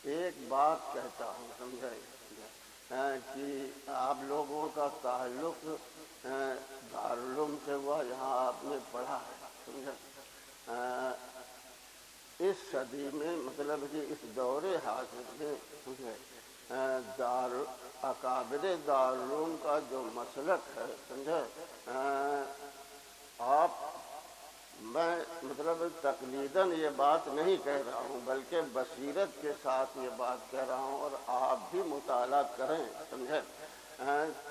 ایک بات کہتا ہوں سمجھے کہ آپ لوگوں کا تعلق دارالعلوم سے ہوا، یہاں آپ نے پڑھا ہے سمجھے۔ اس صدی میں مطلب کہ اس دور حاضر میں سمجھے دار اکابر دارالعلوم کا جو مسلک ہے سمجھے، آپ میں مطلب تقلیداً یہ بات نہیں کہہ رہا ہوں بلکہ بصیرت کے ساتھ یہ بات کہہ رہا ہوں، اور آپ بھی مطالعہ کریں سمجھے۔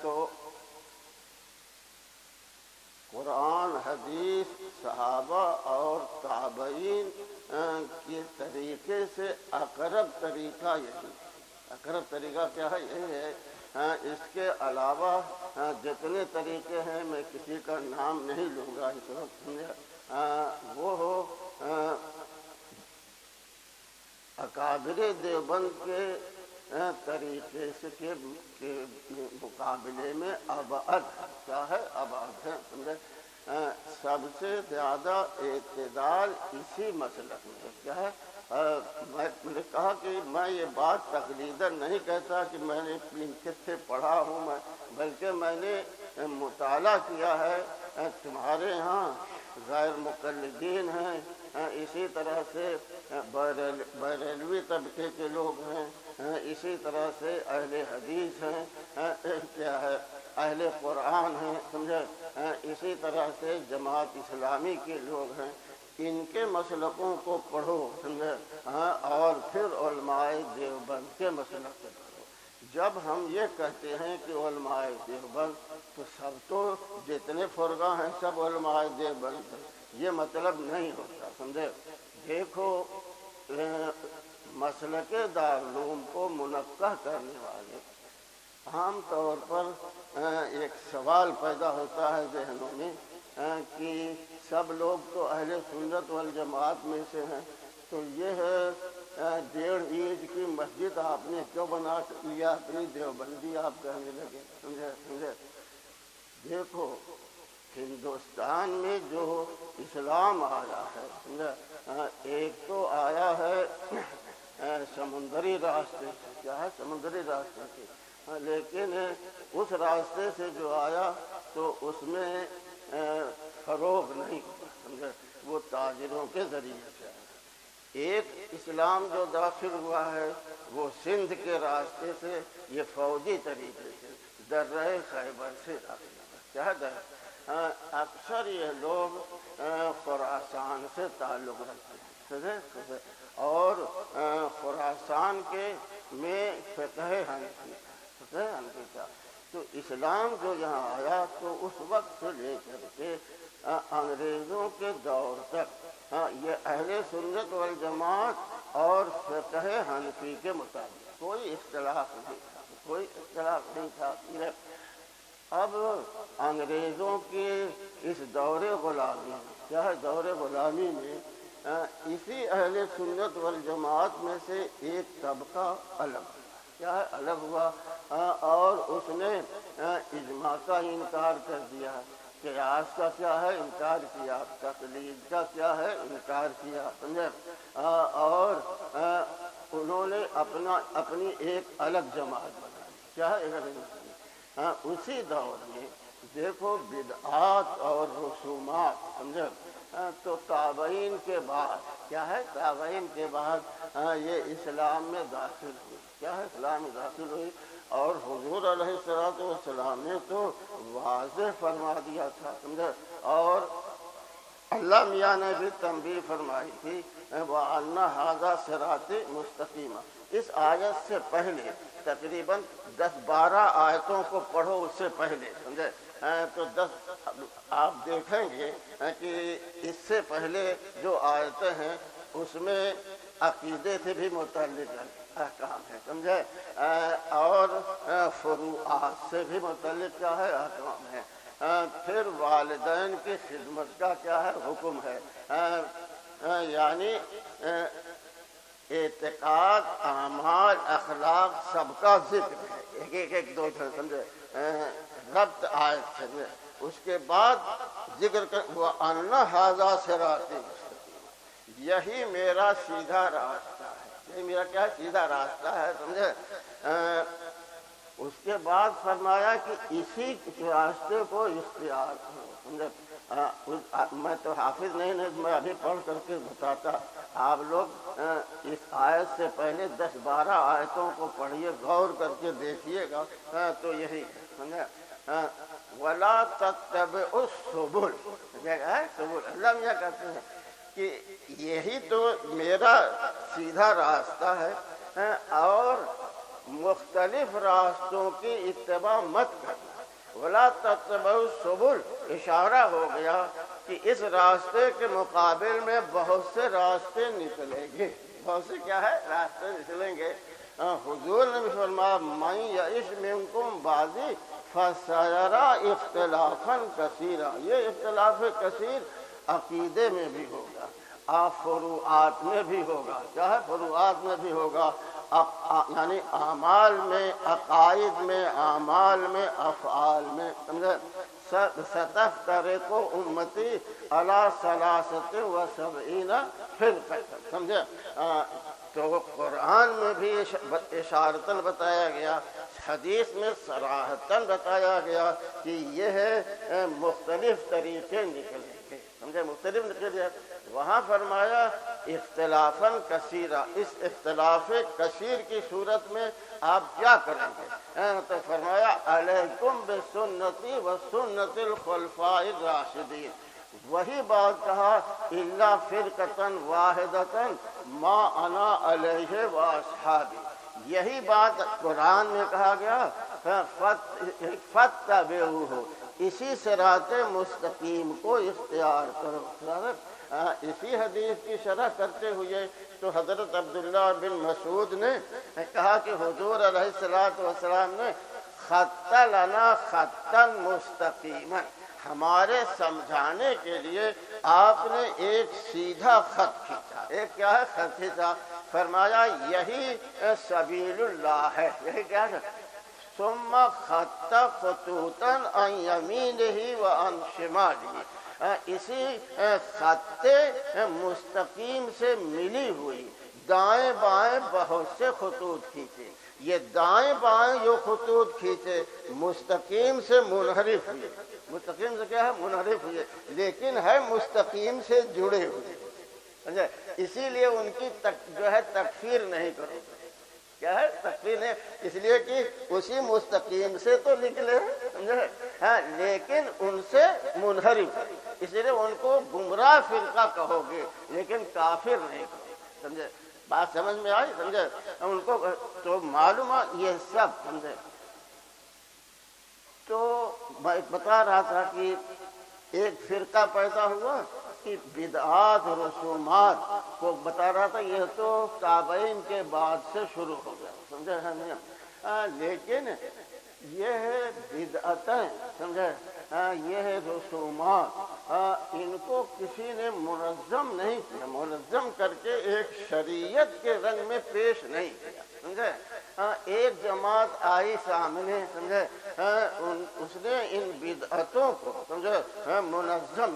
تو قرآن، حدیث، صحابہ اور تابعین کے طریقے سے اقرب طریقہ یہی، اقرب طریقہ کیا ہے؟ یہی ہے۔ اس کے علاوہ جتنے طریقے ہیں میں کسی کا نام نہیں لوں گا اس وقت سمجھے، وہ ہو اکابر دیوبند کے طریقے سے کے مقابلے میں ابعد کیا ہے، ابعد ہے سمجھے۔ سب سے زیادہ اعتدال اسی مسلک میں کیا ہے۔ میں نے کہا کہ میں یہ بات تقلیداً نہیں کہتا کہ میں نے کس سے پڑھا ہوں، بلکہ میں نے مطالعہ کیا ہے۔ تمہارے ہاں غیر مقلدین ہیں، اسی طرح سے بریلوی طبقے کے لوگ ہیں، اسی طرح سے اہل حدیث ہیں، کیا ہے اہل قرآن ہیں سمجھے، اسی طرح سے جماعت اسلامی کے لوگ ہیں۔ ان کے مسلکوں کو پڑھو سمجھے، اور پھر علماء دیوبند کے مسلک کو پڑھو۔ جب ہم یہ کہتے ہیں کہ علماء دیوبند تو سب تو جتنے فرقہ ہیں سب علماء دیوبند، یہ مطلب نہیں ہوتا سمجھے۔ دیکھو مسلک دارالعلوم کو منقح کرنے والے عام طور پر ایک سوال پیدا ہوتا ہے ذہنوں میں کہ سب لوگ تو اہل سنت والجماعت میں سے ہیں، تو یہ ہے 1.5 اینچ کی مسجد آپ نے کیوں بنا لیا اپنی دیوبندی آپ کہنے لگے سمجھے۔ دیکھو ہندوستان میں جو اسلام آیا ہے سمجھے، ایک تو آیا ہے سمندری راستے سے، کیا ہے سمندری راستے سے، لیکن اس راستے سے جو آیا تو اس میں فروغ نہیں ہوا سمجھے، وہ تاجروں کے ذریعے سے آیا۔ ایک اسلام جو داخل ہوا ہے وہ سندھ کے راستے سے، یہ فوجی طریقے سے درہ خیبر سے داخل ہوا، کیا ہے اکثر یہ لوگ خراسان سے تعلق رکھتے ہیں، اور خراسان کے میں فقہ حنفی کا، تو اسلام جو یہاں آیا تو اس وقت سے لے کر کے انگریزوں کے دور تک یہ اہل سنت والجماعت اور فقہ حنفی کے مطابق کوئی اختلاف نہیں تھا، اب انگریزوں کے اس دور غلامی، کیا ہے دور غلامی میں اسی اہل سنت والجماعت میں سے ایک طبقہ الگ ہوا، کیا ہے الگ ہوا، اور اس نے اجماع کا انکار کر دیا، قیاس کا کیا ہے انکار کیا، تقلید کا کیا ہے انکار کیا سمجھے، اور انہوں نے اپنی ایک الگ جماعت بنائی، کیا ہے اسی دور میں دیکھو بدعات اور رسومات سمجھے، تو تابعین کے بعد کیا ہے، تابعین کے بعد یہ اسلام میں داخل ہوئی، کیا ہے اسلام میں داخل ہوئی، اور حضور علیہ السلام نے تو واضح فرما دیا تھا سمجھے، اور اللہ میاں نے بھی تنبیہ فرمائی تھی وَأَنَّ هَذَا صِرَاطِ مُسْتَقِيمًا۔ اس آیت سے پہلے تقریباً 10-12 آیتوں کو پڑھو اس سے پہلے سمجھے، تو 10 آپ دیکھیں گے کہ اس سے پہلے جو آیتیں ہیں اس میں عقیدے سے بھی متعلق احکام ہے سمجھے، اور فروعات سے بھی متعلق کیا ہے احکام ہے، پھر والدین کی خدمت کا کیا ہے حکم ہے، یعنی اعتقاد، اعمال، اخلاق سب کا ذکر ہے، ایک دو سمجھے ربط آیت سے، اس کے بعد ذکر وَأَنَّ هَذَا صِرَاطِ مُسْتَقِيمًا، یہی میرا سیدھا راستہ ہے، یہ میرا کیا سیدھا راستہ ہے، سمجھے۔ اس کے بعد فرمایا کہ اسی راستے کو اختیار کرو، سمجھے۔ میں تو حافظ نہیں، میں ابھی پڑھ کر کے بتاتا، آپ لوگ اس آیت سے پہلے 10-12 آیتوں کو پڑھیے، غور کر کے دیکھیے گا تو یہی سمجھے۔ وَلَا تَتَّبِعُوا السُّبُلَ، سبل اللہ میاں کہتے ہیں کہ یہی تو میرا سیدھا راستہ ہے، اور مختلف راستوں کی اتباع مت کرنا۔ وَلَا تَتَّبِعُوا السُّبُلَ، اشارہ ہو گیا کہ اس راستے کے مقابل میں بہت سے راستے نکلیں گے، بہت سے کیا ہے راستے نکلیں گے۔ حضور نے بھی فرمایا مَن یعش منکم بعدی فسیری اختلافا کثیرا، یہ اختلاف کثیر عقیدے میں بھی ہوگا، فروعات میں بھی ہوگا، کیا ہے فروعات میں بھی ہوگا، یعنی اعمال میں، عقائد میں، اعمال میں، افعال میں، سمجھے۔ ستفترق امتی علی 73 فرقہ، سمجھے۔ تو قرآن میں بھی اشارتاً بتایا گیا، حدیث میں صراحتاً بتایا گیا کہ یہ ہے مختلف طریقے نکلیں گے، سمجھے، مختلف نکلے۔ وہاں فرمایا اختلافاً کثیرہ، اس اختلاف کثیر کی صورت میں آپ کیا کریں گے؟ تو فرمایا علیکم بسنتی و سنت الخلفاء الراشدین، وہی بات کہا الا فرقۃ واحدۃ ما انا علیہ واصحابی، یہی بات قرآن میں کہا گیا فاتبعوہ، اسی صراط مستقیم کو اختیار کرو۔ اسی حدیث کی شرح کرتے ہوئے تو حضرت عبداللہ بن مسعود نے کہا کہ حضور علیہ السلام نے خط لنا خطا مستقیما، ہمارے سمجھانے کے لیے آپ نے ایک سیدھا خط کھینچا، ایک کیا ہے خط کھینچا، فرمایا یہی سبیل اللہ ہے، یہی کیا ہے، ثم خط خطوطا عن یمینہ وعن شمالہ، اسی خط مستقیم سے ملی ہوئی دائیں بائیں بہت سے خطوط کھینچے، یہ دائیں بائیں جو خطوط کھینچے مستقیم سے منحرف ہوئے، مستقیم سے کیا ہے منحرف ہوئے، لیکن ہے مستقیم سے جڑے ہوئے، سمجھے، اسی لیے ان کی جو ہے تکفیر نہیں کرو، کیا ہے تکفیر نہیں، اس لیے کہ اسی مستقیم سے تو نکلے، سمجھے، ہاں لیکن ان سے منحرف، اس لیے ان کو گمراہ فرقہ کہو گے لیکن کافر نہیں کہو، سمجھے، بات سمجھ میں آئی، سمجھے، ان کو تو معلوم ہے یہ سب، سمجھے۔ تو میں بتا رہا تھا کہ ایک فرقہ پیدا ہوا کہ بدعات رسومات کو بتا رہا تھا، یہ تو تابعین کے بعد سے شروع ہو گیا، سمجھے ہے، لیکن یہ ہے بدعتیں، سمجھے، یہ ہے رسومات، ان کو کسی نے منظم نہیں کیا، منظم کر کے ایک شریعت کے رنگ میں پیش نہیں کیا، سمجھے۔ ایک جماعت آئی سامنے، سمجھے، اس نے ان بدعتوں کو، سمجھے، منظم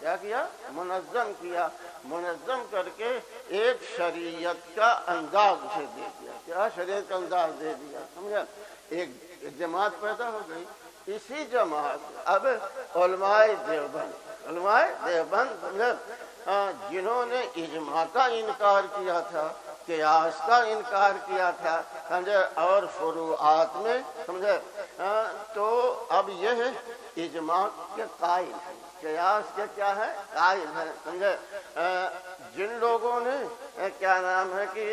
کیا کیا، منظم کیا، منظم کر کے ایک شریعت کا انداز اسے دے دیا، کیا شریعت کا انداز دے دیا، سمجھے۔ ایک جماعت پیدا ہو گئی، اسی جماعت اب علماء دیوبند سمجھے، جنہوں نے اجماع کا انکار کیا تھا، قیاس کا انکار کیا تھا، سمجھے، اور فروعات میں، سمجھے، تو اب یہ ہے اجماع کے قائل ہیں، قیاس کے کیا ہے قائل ہیں، سمجھے۔ جن لوگوں نے کیا نام ہے کہ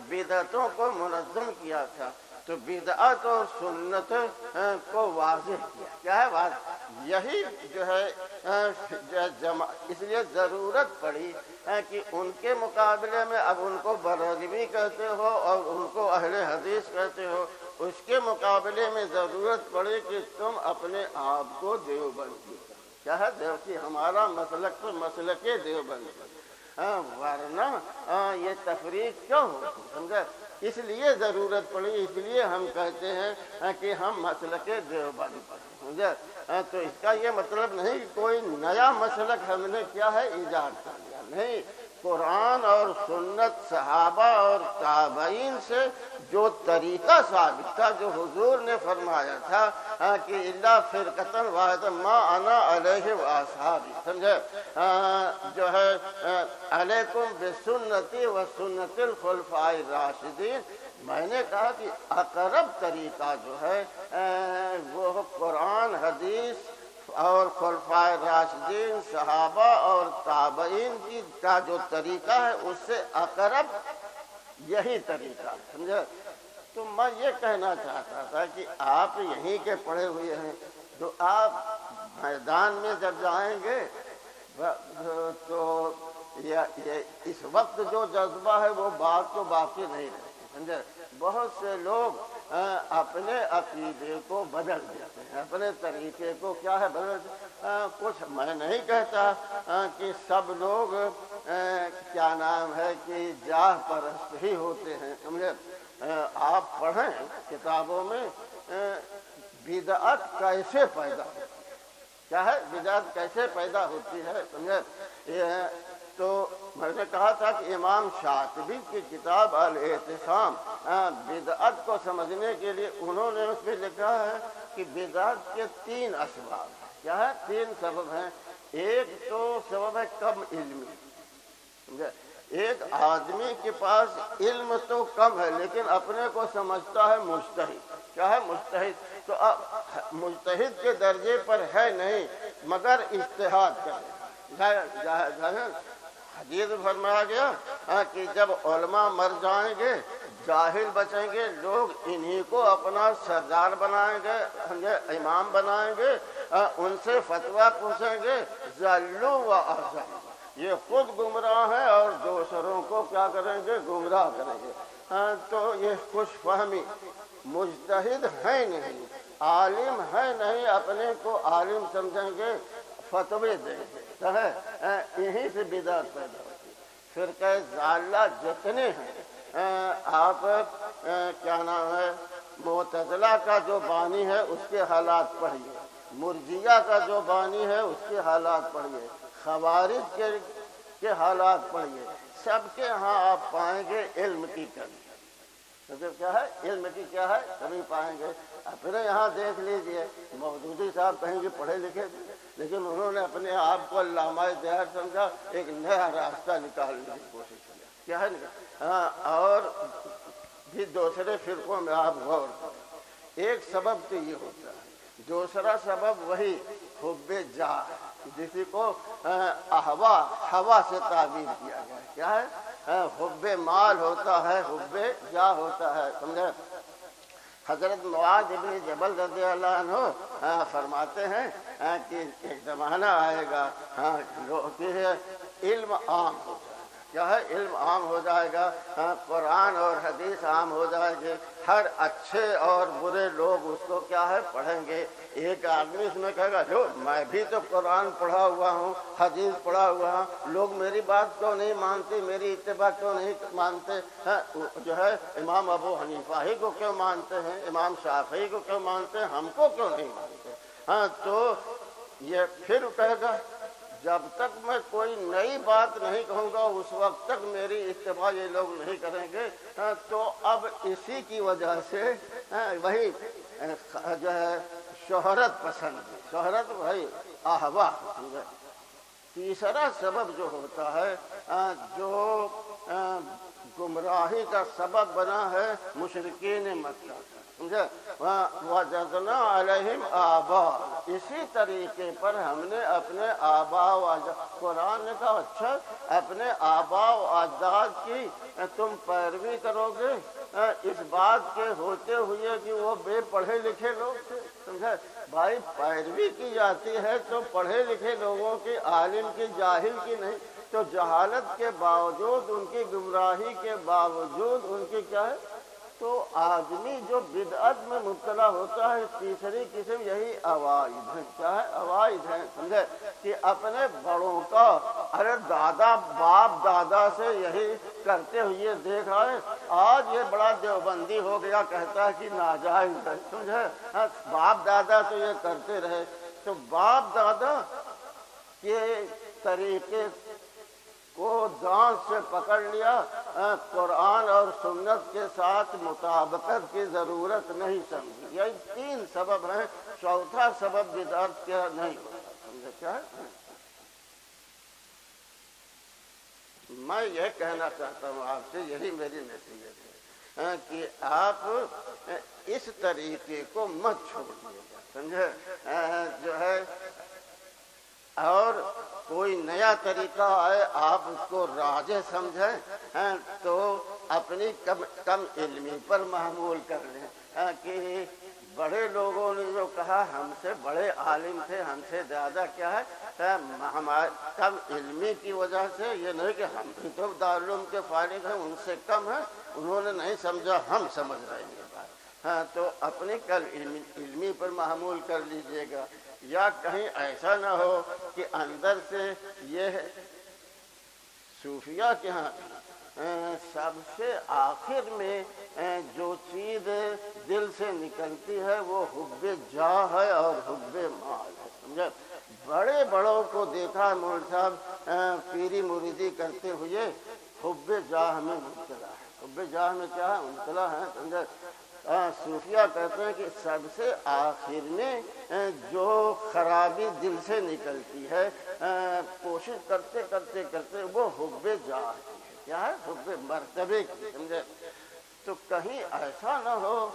بدعتوں کو منظم کیا تھا تو بدعت اور سنت کو واضح کیا، کیا ہے واضح، یہی جو ہے اس لیے ضرورت پڑی کہ ان کے مقابلے میں اب ان کو بریلوی کہتے ہو اور ان کو اہل حدیث کہتے ہو، اس کے مقابلے میں ضرورت پڑی کہ تم اپنے آپ کو دیوبندی، کیا ہے دیوبندی، ہمارا مسلک تو مسلک دیوبندی، ورنہ یہ تفریق کیوں ہوتی، سمجھے، اس لیے ضرورت پڑی، اس لیے ہم کہتے ہیں کہ ہم مسلک دیوبند پر، سمجھے۔ تو اس کا یہ مطلب نہیں کہ کوئی نیا مسلک ہم نے کیا ہے ایجاد کر لیا، نہیں، قرآن اور سنت صحابہ اور تابعین سے جو طریقہ ثابت تھا، جو حضور نے فرمایا تھا کہ الا فرقۃ واحدۃ ما انا علیہ واصحابی، سمجھے، جو ہے علیکم بسنتی و سنت الخلفاء الراشدین، میں نے کہا کہ اقرب طریقہ جو ہے وہ قرآن، حدیث اور خلفائے راشدین، صحابہ اور تابعین کا جو طریقہ ہے اس سے اقرب یہی طریقہ، سمجھے۔ تو میں یہ کہنا چاہتا تھا کہ آپ یہیں کے پڑھے ہوئے ہیں، تو آپ میدان میں جب جائیں گے تو اس وقت جو جذبہ ہے وہ بات تو باقی نہیں رہتی، سمجھے۔ بہت سے لوگ اپنے عقیدے کو بدل دیتے ہیں، اپنے طریقے کو کیا ہے بدل کچھ میں نہیں کہتا کہ سب لوگ کیا نام ہے کہ جاہ پرست ہی ہوتے ہیں، سمجھے۔ آپ پڑھیں کتابوں میں بدعت کیسے پیدا ہوتی ہے، کیا ہے بدعت کیسے پیدا ہوتی ہے، سمجھے۔ تو میں نے کہا تھا کہ امام شاطبی کی کتاب الاعتصام بدعت کو سمجھنے کے لیے انہوں نے اس میں لکھا ہے کہ بدعت کے 3 اسباب ہیں، کیا ہے 3 سبب ہیں۔ ایک تو سبب ہے کم علمی، سمجھے۔ ایک آدمی کے پاس علم تو کم ہے لیکن اپنے کو سمجھتا ہے مجتہد، کیا ہے مجتہد، تو مجتہد کے درجے پر ہے نہیں مگر اجتہاد کرے۔ حدیث فرمایا گیا کہ جب علماء مر جائیں گے جاہل بچیں گے، لوگ انہی کو اپنا سردار بنائیں گے، امام بنائیں گے، ان سے فتویٰ پوچھیں گے، ضلوا و اضلوا، یہ خود گمراہ ہیں اور دوسروں کو کیا کریں گے، گمراہ کریں گے۔ تو یہ خوش فہمی، مجتہد ہے نہیں، عالم ہے نہیں، اپنے کو عالم سمجھیں گے، فتوے دیں گے، یہیں سے بدعت پیدا ہوتی ہے۔ فرقہ ضالہ جتنے ہیں، آپ کیا نام ہے معتزلہ کا جو بانی ہے اس کے حالات پڑھیے، مرجیہ کا جو بانی ہے اس کے حالات پڑھیے، خوارج کے حالات پڑھیے، سب کے ہاں آپ پائیں گے علم کی کمی، مطلب کیا ہے علم کی کیا ہے کمی پائیں گے۔ اپنے یہاں دیکھ لیجئے، مودودی صاحب کہیں گے پڑھے لکھے تھے لیکن انہوں نے اپنے آپ کو علامہ دیہر سمجھا، ایک نیا راستہ نکالنے کی کوشش کیا ہے اور بھی دوسرے فرقوں میں آپ غور کریں۔ ایک سبب تو یہ ہوتا ہے، دوسرا سبب وہی حب جاہ، جسی کو ہوا سے تعبیر کیا گیا، کیا ہے حب مال ہوتا ہے، حب جاہ ہوتا ہے، سمجھے۔ حضرت معاذ ابن جبل رضی اللہ عنہ فرماتے ہیں کہ ایک زمانہ آئے گا کہ علم عام ہو جائے گا، کیا ہے علم عام ہو جائے گا، قرآن اور حدیث عام ہو جائے گی، ہر اچھے اور برے لوگ اس کو کیا ہے پڑھیں گے۔ ایک آدمی اس میں کہے گا جو میں بھی تو قرآن پڑھا ہوا ہوں، حدیث پڑھا ہوا ہوں، لوگ میری بات کیوں نہیں مانتے، میری اتباع کیوں نہیں مانتے، جو ہے امام ابو حنیفہ ہی کو کیوں مانتے ہیں، امام شافعی کو کیوں مانتے ہیں، ہم کو کیوں نہیں مانتے۔ تو یہ پھر کہے گا جب تک میں کوئی نئی بات نہیں کہوں گا اس وقت تک میری اتباع یہ لوگ نہیں کریں گے۔ تو اب اسی کی وجہ سے وہی جو ہے شہرت پسند، شہرت وہی احوا۔ تیسرا سبب جو ہوتا ہے جو گمراہی کا سبب بنا ہے مشرکین مکہ، سمجھے، وَجَدْنَا عَلَيْهِمْ آبَاءَ، اسی طریقے پر ہم نے اپنے آباء و اجداد، قرآن نے کہا اچھا اپنے آباء و اجداد کی تم پیروی کرو گے اس بات کے ہوتے ہوئے کہ وہ بے پڑھے لکھے لوگ تھے، سمجھے۔ بھائی پیروی کی جاتی ہے تو پڑھے لکھے لوگوں کی، عالم کی، جاہل کی نہیں، تو جہالت کے باوجود، ان کی گمراہی کے باوجود ان کی کیا ہے، تو آدمی جو بدعت میں مبتلا ہوتا ہے تیسری قسم یہی عوائد ہیں، کیا ہے عوائد ہیں، سمجھے، کہ اپنے بڑوں کا ارے دادا باپ دادا سے یہی کرتے ہوئے دیکھا ہے، آج یہ بڑا دیوبندی ہو گیا کہتا ہے کہ ناجائز ہے، سمجھے، باپ دادا تو یہ کرتے رہے، تو باپ دادا کے طریقے کو دانت سے پکڑ لیا، قرآن اور سنت کے ساتھ مطابقت کی ضرورت نہیں سمجھی۔ یہی 3 سبب ہیں، چوتھا سبب بدعت کیا نہیں ہوتا، سمجھے کیا ہے؟ میں یہ کہنا چاہتا ہوں آپ سے، یہی میری نصیحت ہے کہ آپ اس طریقے کو مت چھوڑیے گا، سمجھے؟ جو ہے اور کوئی نیا طریقہ آئے آپ اس کو راجح سمجھیں تو اپنی کم علمی پر محمول کر لیں کہ بڑے لوگوں نے جو کہا، ہم سے بڑے عالم تھے، ہم سے زیادہ کیا ہے، ہمارے کم علمی کی وجہ سے یہ نہیں کہ ہم بھی تو دارالعلوم کے فارغ ہیں، ان سے کم ہیں، انہوں نے نہیں سمجھا، ہم سمجھ رہے ہیں بات، تو اپنی کل علمی پر محمول کر لیجئے گا۔ یا کہیں ایسا نہ ہو کہ اندر سے یہ صوفیہ کے ہاں سب سے آخر میں جو چیز دل سے نکلتی ہے وہ حب جاہ ہے اور حب مال ہے، سمجھے؟ بڑے بڑوں کو دیکھا مولوی صاحب پیری مریدی کرتے ہوئے حب جاہ میں مبتلا ہے۔ حب جاہ میں کیا ہے؟ مبتلا ہے، سمجھے؟ صوفیہ کہتے ہیں کہ سب سے آخر میں جو خرابی دل سے نکلتی ہے، کوشش کرتے کرتے کرتے وہ حب جاہ ہے، کیا ہے؟ حب مرتبے کی، سمجھے؟ تو کہیں ایسا نہ ہو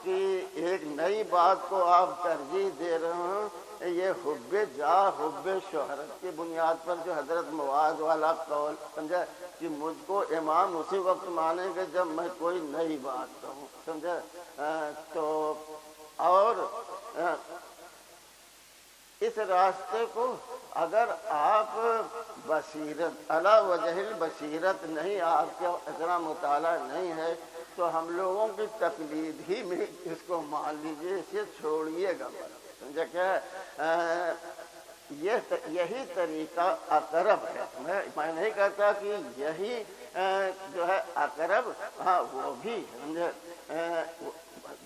کہ ایک نئی بات کو آپ ترجیح دے رہے ہوں، یہ حب جاہ حب شہرت کی بنیاد پر جو حضرت معاذ والا قول، سمجھے؟ کہ مجھ کو امام اسی وقت مانیں گے جب میں کوئی نئی بات کہوں، سمجھے؟ تو اور اس راستے کو اگر آپ بصیرت علی وجہ البصیرت نہیں، آپ کا اتنا مطالعہ نہیں ہے، تو ہم لوگوں کی تقلید ہی میں اس کو مان لیجیے، اسے چھوڑیے گا، سمجھے کیا ہے؟ یہی طریقہ اقرب ہے۔ میں نہیں کہتا کہ یہی جو ہے اقرب، ہاں وہ بھی سمجھے،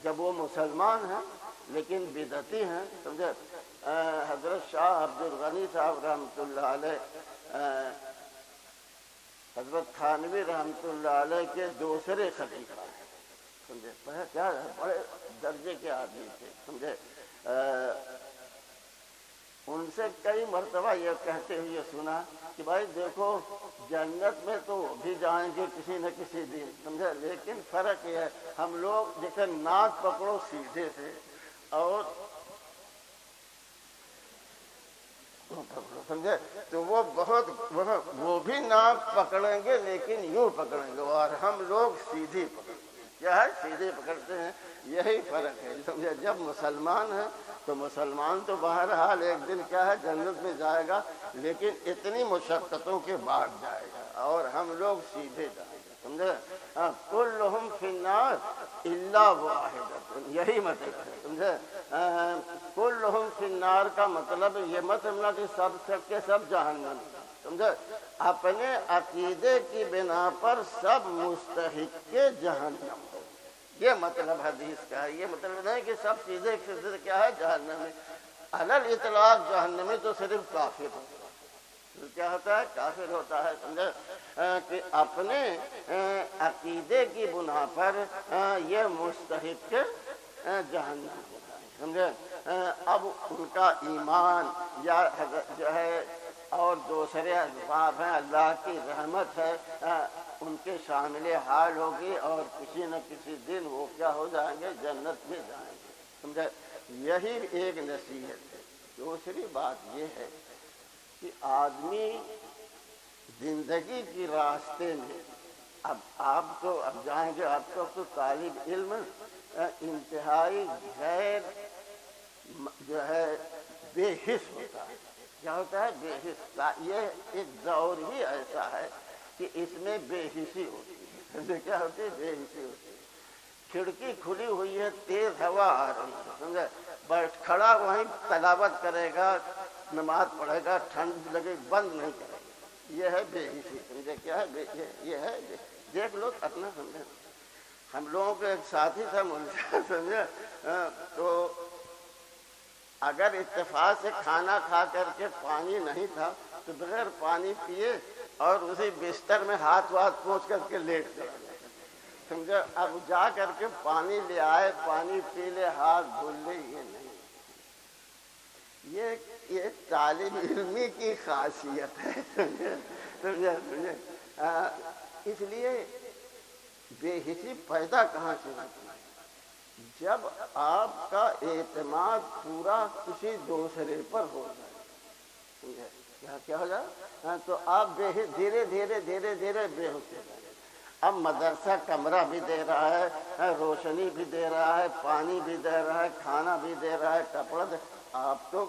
جب وہ مسلمان ہیں لیکن بدعتی ہیں، سمجھے؟ حضرت شاہ عبد الغنی صاحب رحمۃ اللہ علیہ، حضرت تھانوی رحمۃ اللہ علیہ کے دوسرے خلیفہ ہیں، سمجھے؟ کیا بڑے درجے کے آدمی تھے، سمجھے؟ ان سے کئی مرتبہ یہ کہتے ہوئے سنا کہ بھائی دیکھو، جنت میں تو وہ بھی جائیں گے کسی نہ کسی دن، سمجھے؟ لیکن فرق یہ ہے، ہم لوگ جیسے ناک پکڑو سیدھے سے اور سمجھے، تو وہ بہت وہ بھی ناک پکڑیں گے لیکن یوں پکڑیں گے، اور ہم لوگ سیدھی پکڑیں گے، کیا ہے؟ سیدھے پکڑتے ہیں، یہی فرق ہے، سمجھے؟ جب مسلمان ہیں تو مسلمان تو بہرحال ایک دن کیا ہے جنت میں جائے گا، لیکن اتنی مشقتوں کے بعد جائے گا، اور ہم لوگ سیدھے جائیں گے، سمجھے؟ کلہم فی النار الا واحدۃ، یہی مطلب ہے، سمجھے؟ کلہم فی النار کا مطلب یہ مت سمجھنا کہ سب کے سب جہنم، سمجھے؟ اپنے عقیدے کی بنا پر سب مستحق کے جہنم، یہ مطلب حدیث کا ہے۔ یہ مطلب نہیں کہ سب چیزیں کیا ہے جہنم میں، علل اطلاق جہنم میں تو صرف کافر ہوتا ہے، کیا ہوتا ہے؟ کافر ہوتا ہے، سمجھے؟ کہ اپنے عقیدے کی بنا پر یہ مستحق جہنم ہوتا ہے، سمجھے؟ اب ان کا ایمان یا جو ہے اور دوسرے اسباب ہیں، اللہ کی رحمت ہے، ان کے شامل حال ہوگی، اور کسی نہ کسی دن وہ کیا ہو جائیں گے؟ جنت میں جائیں گے، سمجھے؟ یہی ایک نصیحت ہے۔ دوسری بات یہ ہے کہ آدمی زندگی کی راستے میں، اب آپ تو اب جائیں گے، آپ تو طالب علم انتہائی غیر جو ہے بے حس ہوتا ہے، کیا ہوتا ہے؟ بے حس، یہ ایک دور ہی ایسا ہے کہ اس میں بے حسی ہوتی ہے، کیا ہوتی ہے؟ بے حسی ہوتی ہے۔ کھڑکی کھلی ہوئی ہے، تیز ہوا آ رہی ہے، سمجھے؟ بیٹھ کھڑا وہیں تلاوت کرے گا، نماز پڑھے گا، ٹھنڈ لگے بند نہیں کرے گا، یہ ہے بے حسی، سمجھے؟ کیا ہے؟ یہ ہے، دیکھ لو اپنا، سمجھے؟ ہم لوگوں کے ایک ساتھی تھا ملک، سمجھے؟ تو اگر اتفاق سے کھانا کھا کر کے پانی نہیں تھا تو بغیر پانی پیے اور اسی بستر میں ہاتھ پہنچ کر کے لیٹ گیا، سمجھا؟ اب جا کر کے پانی لے آئے، پانی پی لے، ہاتھ دھل لے، یہ نہیں۔ یہ طالب علمی کی خاصیت ہے، سمجھے؟ اس لیے بے حسی پیدا کہاں سے ہوتی ہے؟ جب آپ کا اعتماد پورا کسی دوسرے پر ہو جائے، سمجھے؟ کیا ہو جائے؟ تو آپ دھیرے دھیرے دھیرے دھیرے بے ہوتے جائیں۔ اب مدرسہ کمرہ بھی دے رہا ہے، روشنی بھی دے رہا ہے، پانی بھی دے رہا ہے، کھانا بھی دے رہا ہے، کپڑا دے، آپ تو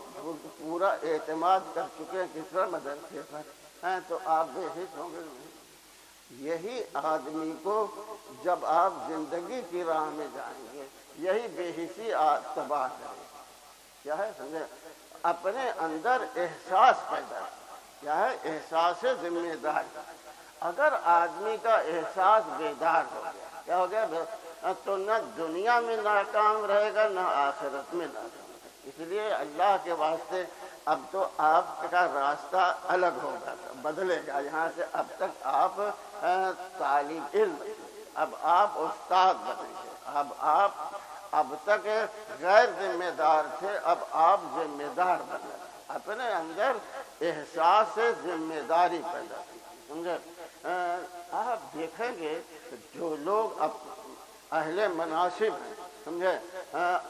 پورا اعتماد کر چکے ہیں کس پر؟ مدرسے پر، تو آپ بے حس ہوں گے نہیں۔ یہی آدمی کو جب آپ زندگی کی راہ میں جائیں گے، یہی بے حسی تباہ کرے۔ کیا ہے؟ سمجھے؟ اپنے اندر احساس پیدا، کیا ہے؟ احساس ذمہ داری۔ اگر آدمی کا احساس بیدار ہو گیا، کیا ہو گیا؟ تو نہ دنیا میں ناکام رہے گا، نہ آخرت میں ناکام۔ اس لیے اللہ کے واسطے اب تو آپ کا راستہ الگ ہوگا، بدلے گا۔ یہاں سے اب تک آپ طالب علم، اب آپ استاد بنیں گے۔ اب تک غیر ذمہ دار تھے، اب آپ ذمہ دار بنے۔ اپنے اندر احساس ذمہ داری پیدا کی، سمجھے؟ آپ دیکھیں گے جو لوگ اہل مناصب ہیں، سمجھے،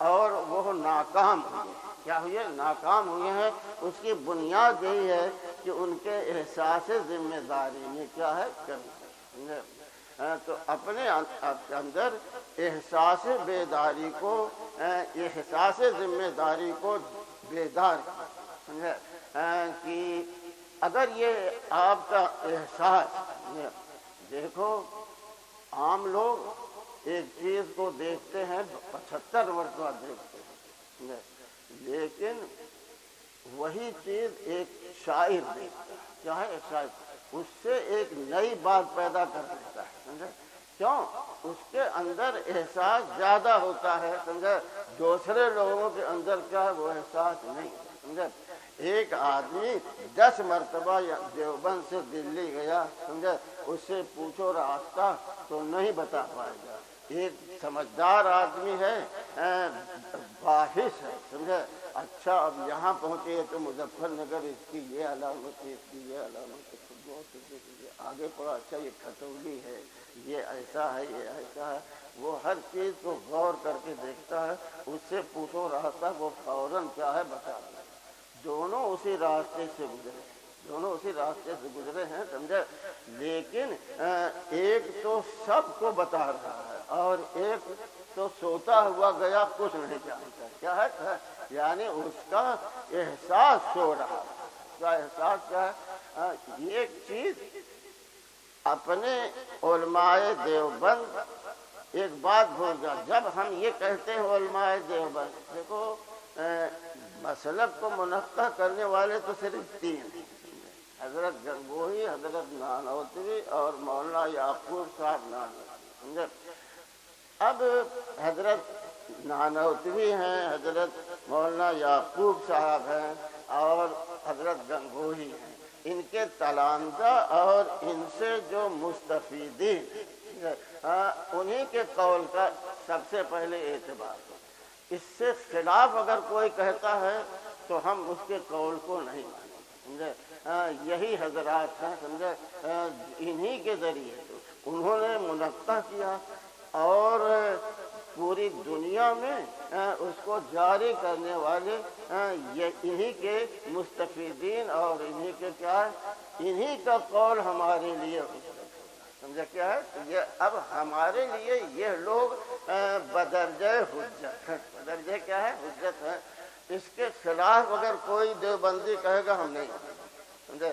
اور وہ ناکام ہوئے، کیا ہوئے؟ ناکام ہوئے ہیں۔ اس کی بنیاد یہی ہے کہ ان کے احساس ذمہ داری میں کیا ہے؟ کمی ہے، سمجھے؟ تو اپنے اندر احساس بیداری کو، احساس ذمہ داری کو بیدار، سمجھے؟ کہ اگر یہ آپ کا احساس، دیکھو عام لوگ ایک چیز کو دیکھتے ہیں 75 مرتبہ دیکھتے ہیں، لیکن وہی چیز ایک شاعر دیکھتا ہے، کیا ہے؟ ایک شاعر اس سے ایک نئی بات پیدا کر دیتا ہے، سمجھے؟ کیوں؟ اس کے اندر احساس زیادہ ہوتا ہے، سمجھے؟ دوسرے لوگوں کے اندر کیا ہے؟ وہ احساس نہیں، سمجھے؟ ایک آدمی 10 مرتبہ دیوبند سے دلی گیا، سمجھے؟ اس سے پوچھو راستہ تو نہیں بتا پائے گا۔ ایک سمجھدار آدمی ہے، باحث ہے، سمجھے؟ اچھا اب یہاں پہنچے تو مظفر نگر اس کی یہ علامت ہے، اس کی یہ علامت ہے، آگے پڑا، اچھا یہ کھتولی ہے، یہ ایسا ہے، یہ ایسا ہے۔ وہ ہر چیز کو غور کر کے دیکھتا ہے، اس سے پوچھو راستہ، وہ فوراً کیا ہے؟ بتا دے۔ دونوں اسی راستے سے گزرے، دونوں اسی راستے سے گزرے ہیں، سمجھے؟ لیکن ایک تو سب کو بتا رہا ہے اور ایک تو سوتا ہوا گیا، کچھ نہیں جانتا، کیا ہے؟ یعنی اس کا احساس سو رہا ہے، اس کا احساس کیا ہے؟ یہ چیز اپنے علماء دیوبند ایک بات بھول جا، جب ہم یہ کہتے ہیں علماء دیوبند، دیکھو مسلک کو منقع کرنے والے تو صرف 3 ہیں، حضرت گنگوہی، حضرت نانوتوی اور مولانا یعقوب صاحب نانوتوی، سمجھے؟ اب حضرت نانوتوی ہیں، حضرت مولانا یعقوب صاحب ہیں اور حضرت گنگوہی ہیں، ان کے تلامذہ اور ان سے جو مستفیدین، انہی کے قول کا سب سے پہلے اعتبار ہے۔ اس سے خلاف اگر کوئی کہتا ہے تو ہم اس کے قول کو نہیں مانیں، سمجھے؟ یہی حضرات ہیں، سمجھے؟ انہی کے ذریعے انہوں نے منقع کیا اور پوری دنیا میں اس کو جاری کرنے والے انہی کے مستفیدین اور انہی کے کیا ہے؟ انہی کا قول ہمارے لیے، سمجھا؟ کیا ہے؟ یہ اب ہمارے لیے یہ لوگ بدرجہ حجت ہے، بدرجہ کیا ہے؟ حجت ہے۔ اس کے خلاف اگر کوئی دیوبندی کہے گا ہم نہیں، سمجھے؟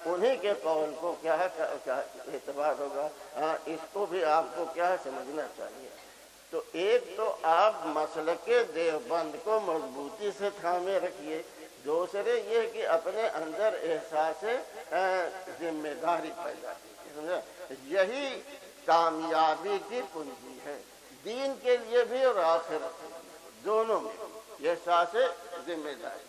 انہی کے قول کو کیا ہے؟ اعتبار ہوگا۔ اس کو بھی آپ کو کیا ہے؟ سمجھنا چاہیے۔ تو ایک تو آپ مسلک دیوبند کو مضبوطی سے تھامے رکھیے، دوسرے یہ کہ اپنے اندر احساس ذمہ داری پیدا کیجیے، یہی کامیابی کی کنجی ہے، دین کے لیے بھی اور آخرت دونوں میں احساس ذمہ داری۔